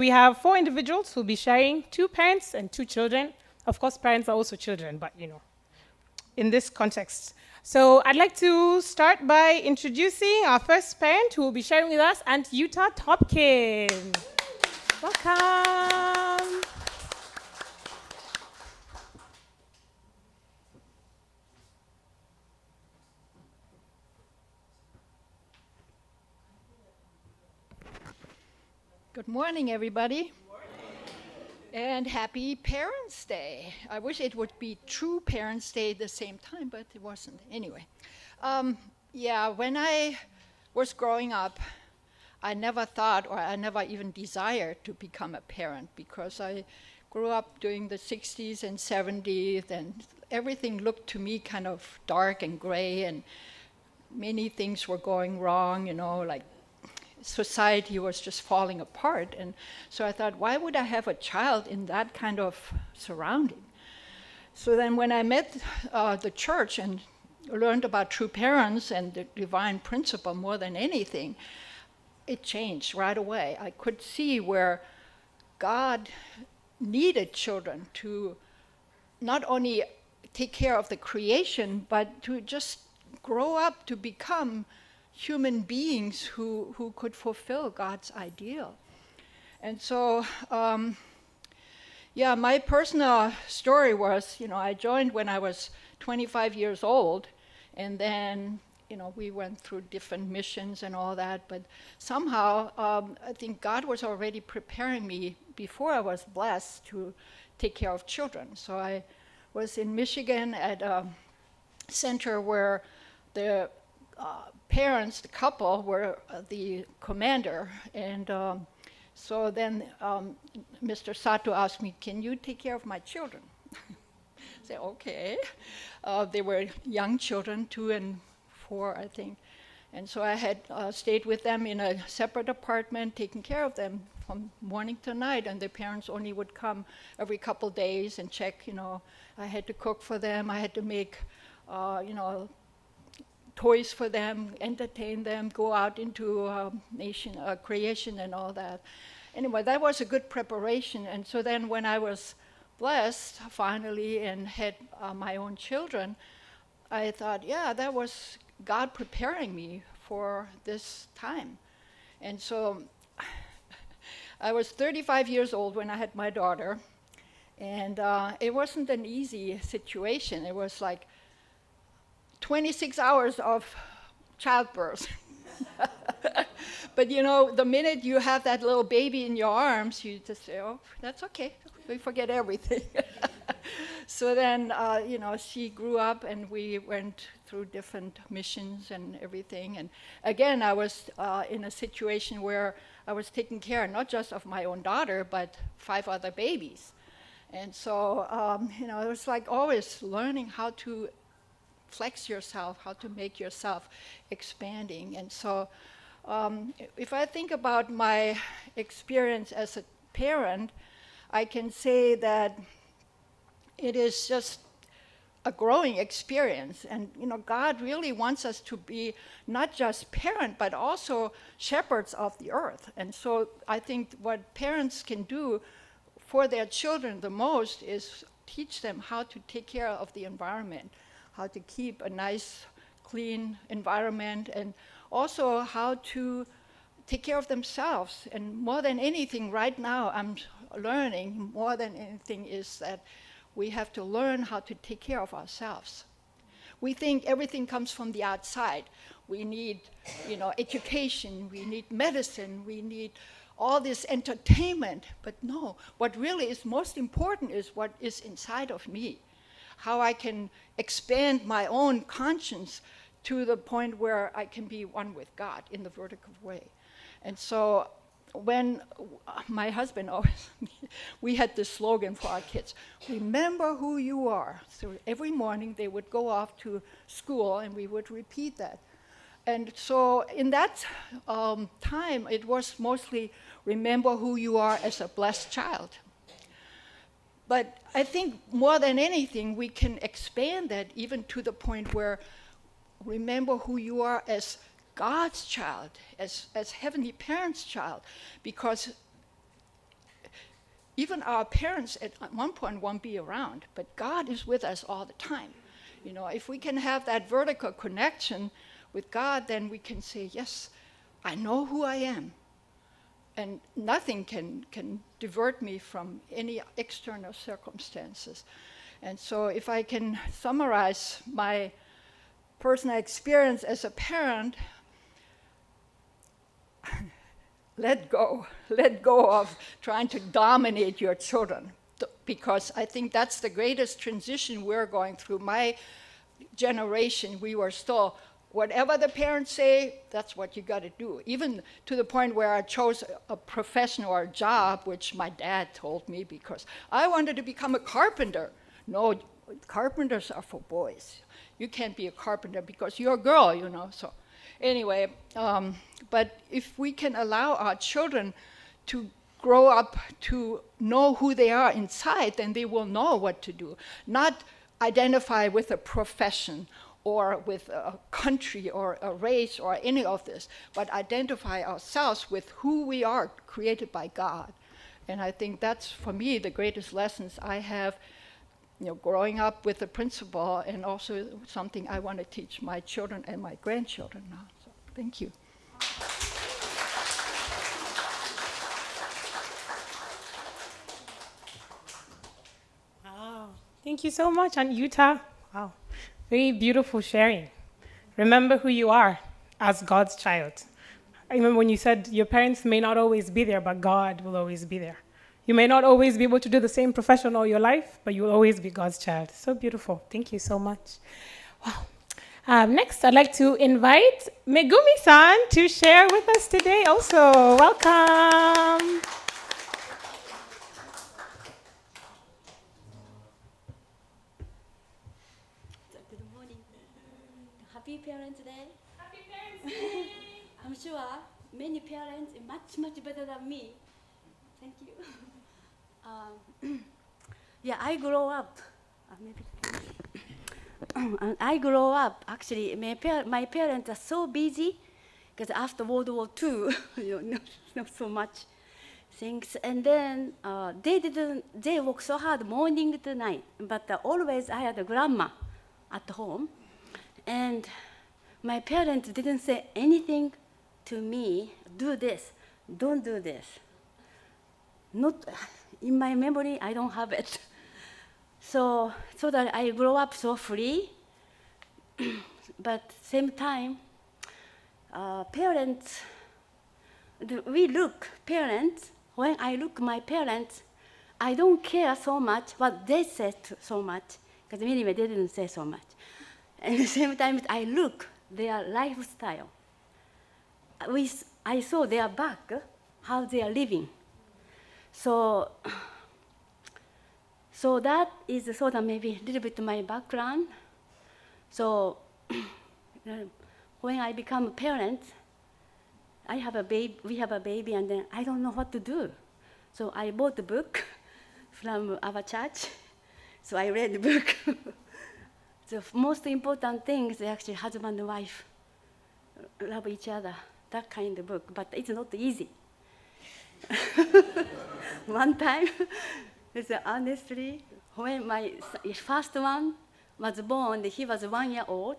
We have four individuals who'll be sharing, two parents and two children. Of course, parents are also children, but in this context. So I'd like to start by introducing our first parent who will be sharing with us, Aunt Utah Topkin. Welcome. Good morning, everybody. And happy Parents' Day. I wish it would be true Parents' Day at the same time, but it wasn't. Anyway, when I was growing up, I never thought or I never even desired to become a parent because I grew up during the 60s and 70s, and everything looked to me kind of dark and gray, and many things were going wrong, like society was just falling apart. And so I thought, why would I have a child in that kind of surrounding? So then when I met the church and learned about true parents and the divine principle more than anything, it changed right away. I could see where God needed children to not only take care of the creation, but to just grow up to become human beings who could fulfill God's ideal. And so, my personal story was, I joined when I was 25 years old, and then, we went through different missions and all that, but somehow I think God was already preparing me before I was blessed to take care of children. So I was in Michigan at a center where the parents, the couple, were the commander. And so then Mr. Sato asked me, can you take care of my children? I said, okay. They were young children, 2 and 4, I think. And so I had stayed with them in a separate apartment, taking care of them from morning to night. And their parents only would come every couple days and check, I had to cook for them. I had to make, toys for them, entertain them, go out into creation and all that. Anyway, that was a good preparation. And so then when I was blessed finally and had my own children, I thought, that was God preparing me for this time. And so I was 35 years old when I had my daughter, and it wasn't an easy situation. It was like 26 hours of childbirth. But the minute you have that little baby in your arms, you just say, oh, that's okay. We forget everything. So then, she grew up and we went through different missions and everything. And again, I was in a situation where I was taking care not just of my own daughter, but 5 other babies. And so, it was like always learning how to flex yourself, how to make yourself expanding. And so if I think about my experience as a parent, I can say that it is just a growing experience. And God really wants us to be not just parent, but also shepherds of the earth. And so I think what parents can do for their children the most is teach them how to take care of the environment, how to keep a nice, clean environment, and also how to take care of themselves. And more than anything, right now, I'm learning more than anything is that we have to learn how to take care of ourselves. We think everything comes from the outside. We need, education, we need medicine, we need all this entertainment. But no, what really is most important is what is inside of me. How I can expand my own conscience to the point where I can be one with God in the vertical way. And so when my husband always, we had this slogan for our kids, remember who you are. So every morning they would go off to school and we would repeat that. And so in that time, it was mostly remember who you are as a blessed child. But I think more than anything, we can expand that even to the point where remember who you are as God's child, as Heavenly Parents' child, because even our parents at one point won't be around, but God is with us all the time. You know, if we can have that vertical connection with God, then we can say, yes, I know who I am. And nothing can divert me from any external circumstances. And so if I can summarize my personal experience as a parent, let go of trying to dominate your children, because I think that's the greatest transition we're going through. My generation, we were still, whatever the parents say, that's what you got to do. Even to the point where I chose a profession or a job, which my dad told me, because I wanted to become a carpenter. No, carpenters are for boys. You can't be a carpenter because you're a girl, you know. So anyway, but if we can allow our children to grow up to know who they are inside, then they will know what to do. Not identify with a profession or with a country or a race or any of this, but identify ourselves with who we are, created by God. And I think that's, for me, the greatest lessons I have, you know, growing up with the principle, and also something I want to teach my children and my grandchildren now. So, thank you. Wow. Thank you so much, Aunt Utah. Wow. Very beautiful sharing. Remember who you are as God's child. I remember when you said your parents may not always be there, but God will always be there. You may not always be able to do the same profession all your life, but you will always be God's child. So beautiful. Thank you so much. Wow. Next, I'd like to invite Megumi-san to share with us today also. Welcome. Good morning. Happy Parents' Day. Happy Parents' Day. I'm sure many parents are much better than me. Thank you. Yeah, I grew up. I grew up, actually, my parents are so busy because after World War II, not so much things. And then they work so hard morning to night, but always I had a grandma at home. And my parents didn't say anything to me, do this, don't do this. Not in my memory, I don't have it. So that I grow up so free, but same time, parents, when I look my parents, I don't care so much what they said so much, because anyway, they didn't say so much. And at the same time, I look their lifestyle. I saw their back, how they are living. So that is sort of maybe a little bit my background. So when I become a parent, we have a baby, and then I don't know what to do. So I bought the book from our church. So I read the book. The most important thing is actually husband and wife love each other, that kind of book, but it's not easy. One time, honestly, when my first one was born, he was 1 year old,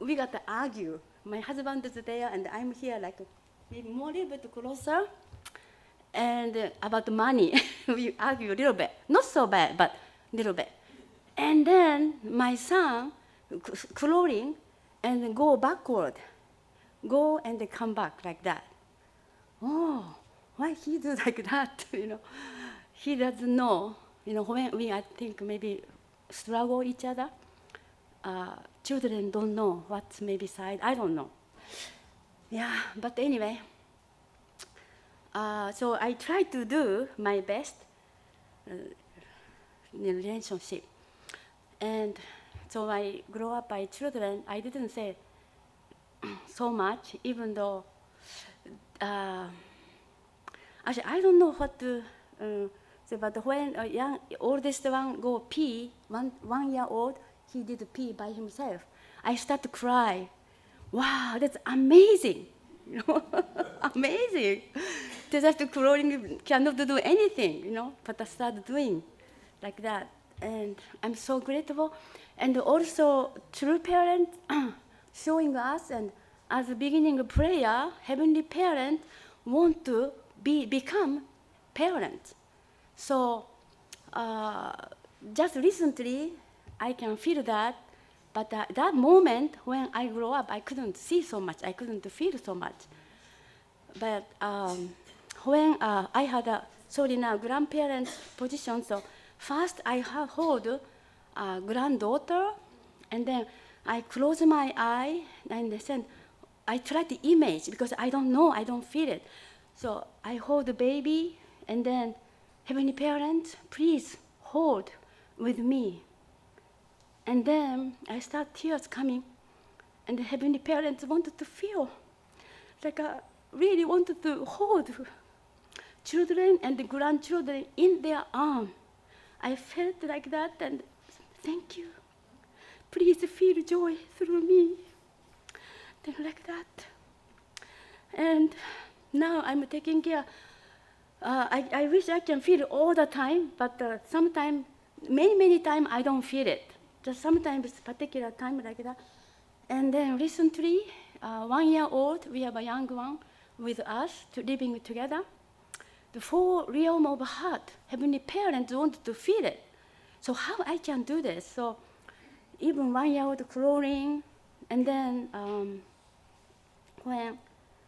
we got to argue. My husband is there, and I'm here, like maybe more a little bit closer, and about money. We argue a little bit. Not so bad, but a little bit. And then my son crawling and go backward, go and come back like that. Oh, why he do like that? He doesn't know. When we, I think, maybe struggle each other, children don't know what's maybe side. I don't know. Yeah, but anyway. So I try to do my best in a relationship. And so I grow up by children. I didn't say so much, even though actually I don't know what to say. But when oldest one go pee, 1 year old, he did pee by himself. I start to cry. Wow, that's amazing. you know, amazing. They just crawling, cannot do anything, you know, but I started doing like that. And I'm so grateful. And also, true parent showing us, and as the beginning of prayer, Heavenly Parent want to become parent. So just recently, I can feel that, but that moment when I grow up, I couldn't see so much, I couldn't feel so much. But when I had a grandparent position, so first I hold a granddaughter, and then I close my eye, and then I try to image, because I don't know, I don't feel it. So I hold the baby, and then, Heavenly Parent, please hold with me. And then I start tears coming, and the Heavenly Parents wanted to feel, like I really wanted to hold children and the grandchildren in their arms. I felt like that, and thank you. Please feel joy through me. Then like that. And now I'm taking care. I wish I can feel all the time, but sometimes, many times I don't feel it. Just sometimes particular time like that. And then recently, 1 year old, we have a young one with us living together. The full realm of heart, Heavenly Parents want to feel it. So how I can do this? So even 1 year old crawling, and then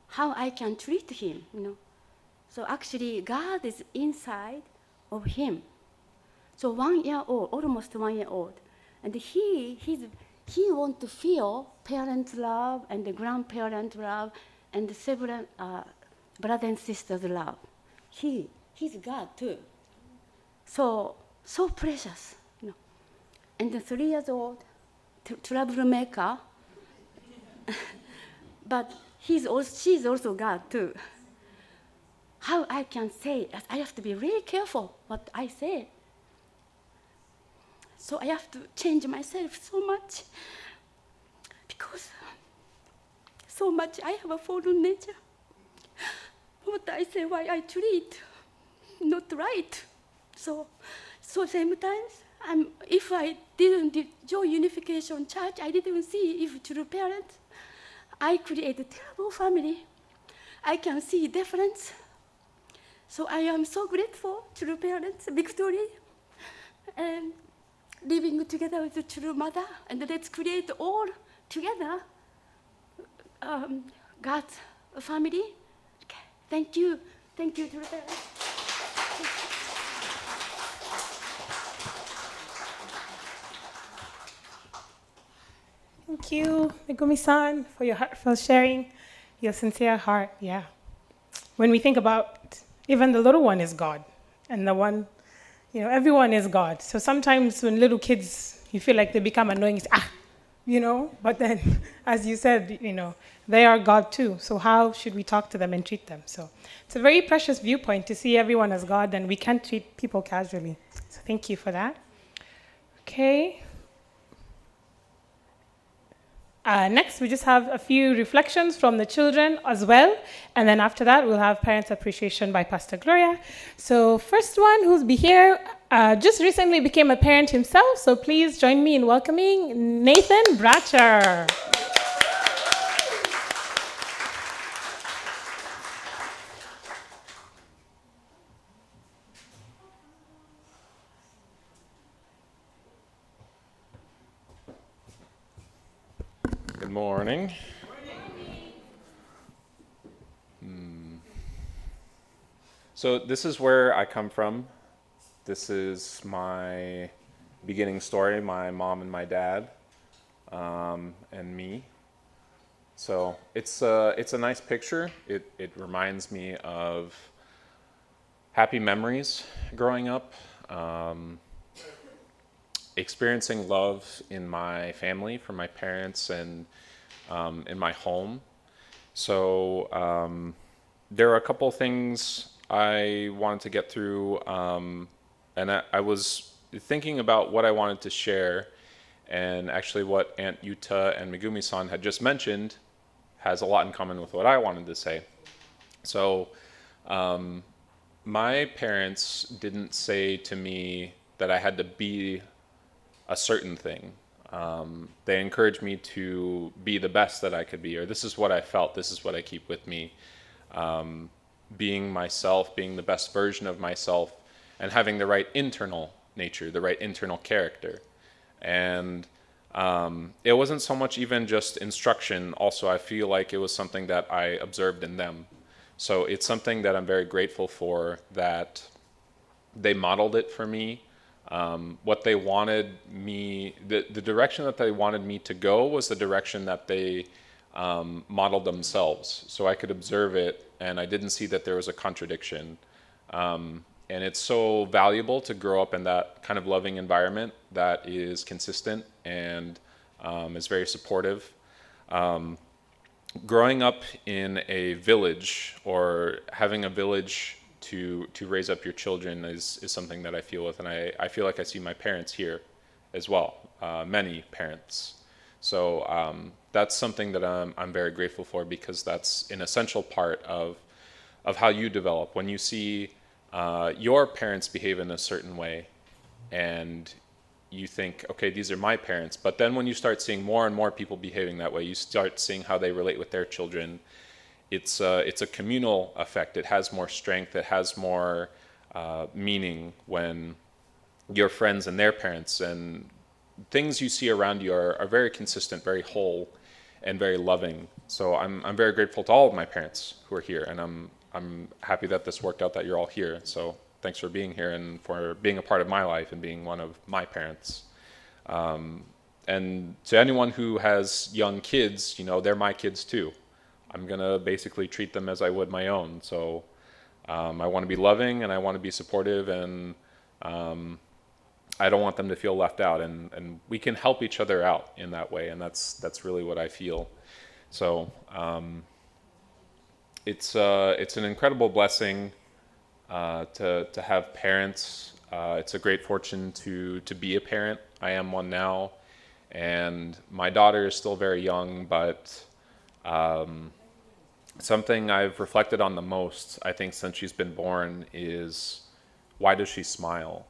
how I can treat him, you know. So actually, God is inside of him. So 1 year old, almost 1 year old, and he wants to feel parent love and the grandparent love and the several brothers and sisters love. He's God too. So precious, you know. And the 3 years old, troublemaker, but she's also God too. How I can say, I have to be really careful what I say. So I have to change myself so much, because so much I have a fallen nature. What I say, why I treat, not right. So same times, if I didn't join Unification Church, I didn't see if true parents, I create a terrible family. I can see difference. So I am so grateful to the parents, Victory, and living together with the true mother, and let's create all together God's family. Okay. Thank you to the parents. Thank you, Megumi-san, for your heartfelt sharing, your sincere heart. Yeah. When we think about, even the little one is God, and the one, you know, everyone is God. So sometimes when little kids, you feel like they become annoying, you know, but then, as you said, you know, they are God too. So how should we talk to them and treat them? So it's a very precious viewpoint to see everyone as God, and we can't treat people casually. So thank you for that. Okay. Next, we just have a few reflections from the children as well. And then after that, we'll have Parents Appreciation by Pastor Gloria. So first one who's be here just recently became a parent himself. So please join me in welcoming Nathan Bratcher. Good morning. So this is where I come from. This is my beginning story, my mom and my dad, and me. So it's a nice picture. It reminds me of happy memories growing up, experiencing love in my family, from my parents, and in my home. So there are a couple things I wanted to get through, and I was thinking about what I wanted to share, and actually what Aunt Yuta and Megumi-san had just mentioned has a lot in common with what I wanted to say. So, my parents didn't say to me that I had to be a certain thing. They encouraged me to be the best that I could be, or this is what I felt, this is what I keep with me. Being myself, being the best version of myself, and having the right internal nature, the right internal character. And it wasn't so much even just instruction, also I feel like it was something that I observed in them. So it's something that I'm very grateful for, that they modeled it for me. What they wanted me, the direction that they wanted me to go was the direction that they modeled themselves. So I could observe it, and I didn't see that there was a contradiction. And it's so valuable to grow up in that kind of loving environment that is consistent and is very supportive. Growing up in a village, or having a village to raise up your children, is something that I feel with, and I feel like I see my parents here as well, many parents. So that's something that I'm very grateful for, because that's an essential part of how you develop. When you see your parents behave in a certain way, and you think, okay, these are my parents. But then when you start seeing more and more people behaving that way, you start seeing how they relate with their children. It's a communal effect. It has more strength. It has more meaning when your friends and their parents and things you see around you are very consistent, very whole, and very loving. So I'm very grateful to all of my parents who are here, and I'm happy that this worked out, that you're all here. So thanks for being here and for being a part of my life and being one of my parents. And to anyone who has young kids, they're my kids too. I'm going to basically treat them as I would my own. So I want to be loving, and I want to be supportive, and I don't want them to feel left out. And we can help each other out in that way, and that's really what I feel. So it's an incredible blessing to have parents. It's a great fortune to be a parent. I am one now, and my daughter is still very young, but something I've reflected on the most, I think, since she's been born is, why does she smile?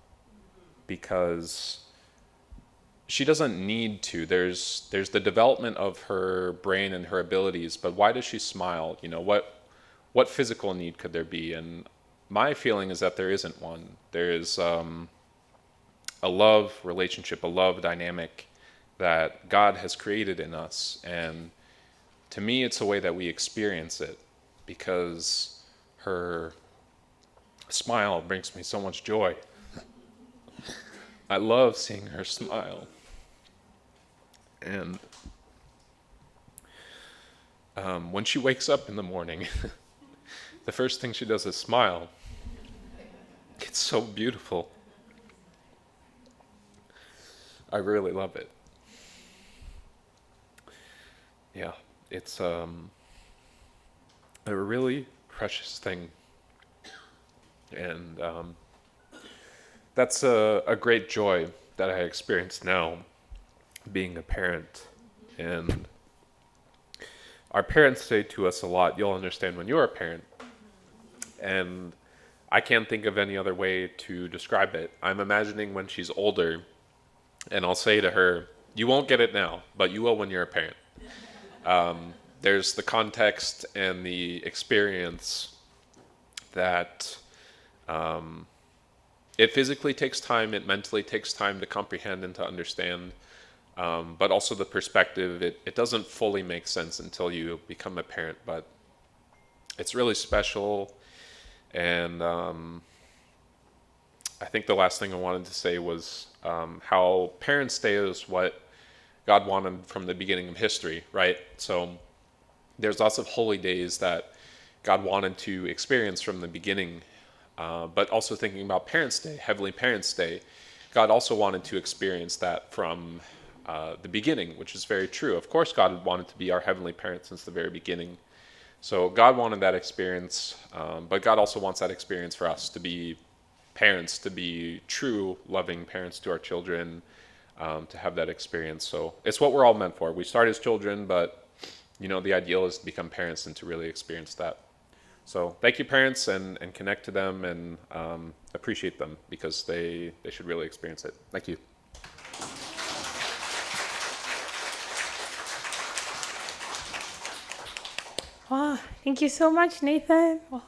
Because she doesn't need to. There's the development of her brain and her abilities, but why does she smile? What physical need could there be? And my feeling is that there isn't one. There is a love relationship, a love dynamic that God has created in us. And to me, it's a way that we experience it, because her smile brings me so much joy. I love seeing her smile. And when she wakes up in the morning, the first thing she does is smile. It's so beautiful. I really love it. Yeah, it's a really precious thing. And that's a great joy that I experience now, being a parent. And our parents say to us a lot, you'll understand when you're a parent. And I can't think of any other way to describe it. I'm imagining when she's older, and I'll say to her, you won't get it now, but you will when you're a parent. There's the context and the experience that it physically takes time, it mentally takes time to comprehend and to understand, but also the perspective, it doesn't fully make sense until you become a parent, but it's really special. And I think the last thing I wanted to say was how Parents' Day is what God wanted from the beginning of history, right? So there's lots of holy days that God wanted to experience from the beginning, but also thinking about Parents' Day, Heavenly Parents' Day, God also wanted to experience that from the beginning, which is very true. Of course, God wanted to be our Heavenly Parent since the very beginning. So God wanted that experience, but God also wants that experience for us, to be parents, to be true, loving parents to our children, to have that experience. So it's what we're all meant for. We start as children, but the ideal is to become parents and to really experience that. So thank you, parents, and connect to them and appreciate them because they should really experience it. Thank you. Wow, thank you so much, Nathan. Wow,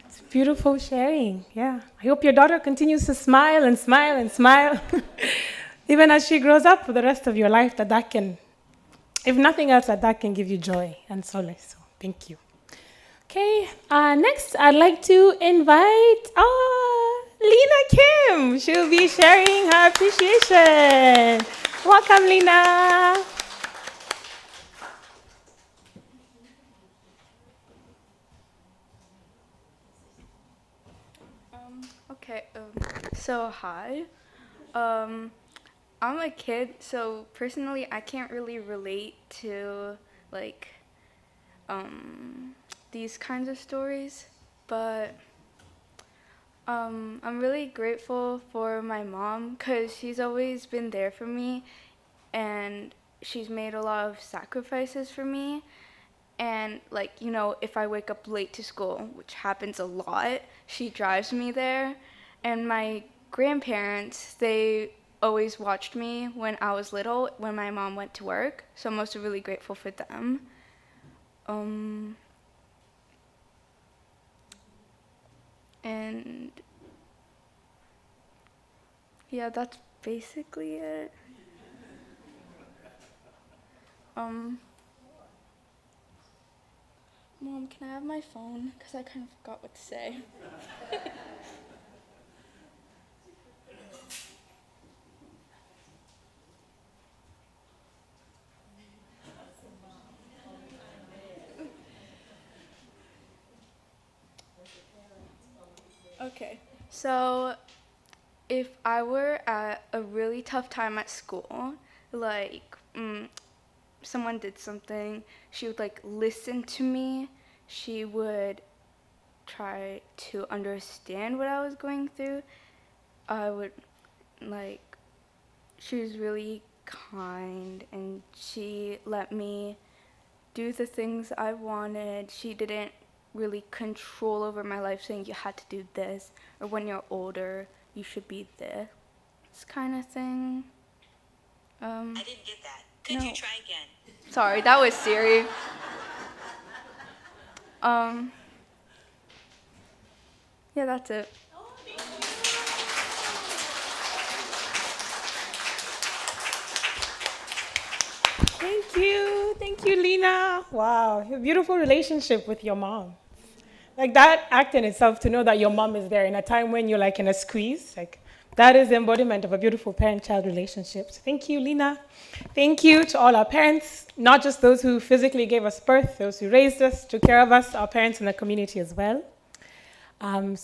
it's beautiful sharing. Yeah, I hope your daughter continues to smile and smile and smile, even as she grows up for the rest of your life. That can, if nothing else, that can give you joy and solace. So thank you. Okay, next I'd like to invite Lena Kim. She'll be sharing her appreciation. Welcome, Lena. Okay, so hi. I'm a kid, so personally I can't really relate to like these kinds of stories, but I'm really grateful for my mom because she's always been there for me and she's made a lot of sacrifices for me. And like, if I wake up late to school, which happens a lot, she drives me there. And my grandparents, they always watched me when I was little, when my mom went to work. So I'm also really grateful for them. And yeah, that's basically it. Mom, can I have my phone? Because I kind of forgot what to say. Okay, so if I were at a really tough time at school, like someone did something, she would like listen to me. She would try to understand what I was going through. She was really kind and she let me do the things I wanted. She didn't really control over my life saying you had to do this or when you're older you should be this kind of thing. I didn't get that. Could you try again? Sorry, that was Siri. Yeah, that's it. Thank you, Lena. Wow, a beautiful relationship with your mom. Like that act in itself, to know that your mom is there in a time when you're like in a squeeze, like that is the embodiment of a beautiful parent-child relationship. So thank you, Lena. Thank you to all our parents, not just those who physically gave us birth, those who raised us, took care of us, our parents in the community as well.